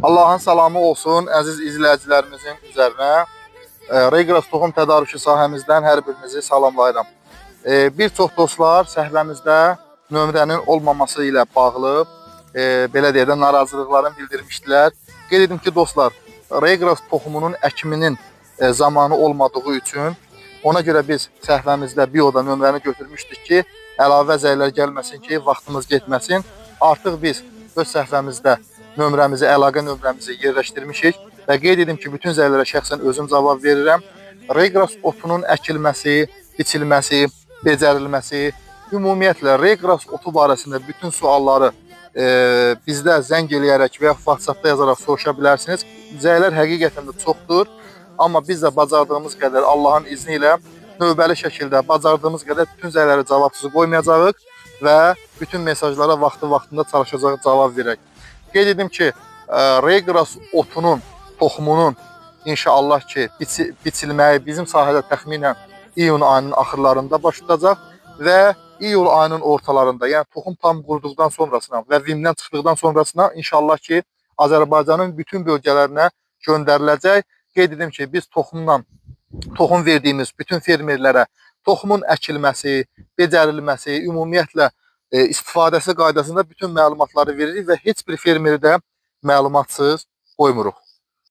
Allah'ın salamı olsun əziz izləyicilərimizin üzərinə. Regras toxum tədarükü sahəmizdən hər birinizi salamlayıram. Bir çox dostlar səhvəmizdə nömrənin olmaması ilə bağlı belə deyək də narazılıqlarını bildirmişdilər. Qeyd edim ki, dostlar, Regras toxumunun əkiminin zamanı olmadığı üçün ona görə biz səhvəmizdə bioda nömrəni götürmüşdük ki, əlavə zəylər gəlməsin ki, vaxtımız getməsin. Artıq biz öz səhvəmizdə nömrəmizi, əlaqə nömrəmizi yerləşdirmişik və qeyd edim ki, bütün zəylərə şəxsən özüm cavab verirəm. Regras otunun əkilməsi, biçilməsi, becərilməsi, ümumiyyətlə Regras otu barəsində bütün sualları bizdə zəng eləyərək və ya WhatsAppda yazaraq soruşa bilərsiniz. Zəylər həqiqətən də çoxdur, amma biz də bacardığımız qədər Allahın izni ilə növbəli şəkildə bacardığımız qədər bütün zəyləri cavabsız qoymayacağıq və bütün mesajlara vaxtında çalışacaq cavab verək. Qeyd edim ki, Regras otunun, toxumunun inşallah ki, biçilməyi bizim sahədə təxminən iyun ayının axırlarında başlayacaq və iyul ayının ortalarında, yəni toxum tam quruduqdan sonrasına və vimdən çıxdıqdan sonrasına inşallah ki, Azərbaycanın bütün bölgələrinə göndəriləcək. Qeyd edim ki, biz toxum verdiyimiz bütün fermerlərə toxumun əkilməsi, becərilməsi, ümumiyyətlə istifadəsi qaydasında bütün məlumatları veririk və heç bir fermeri də məlumatsız qoymuruq.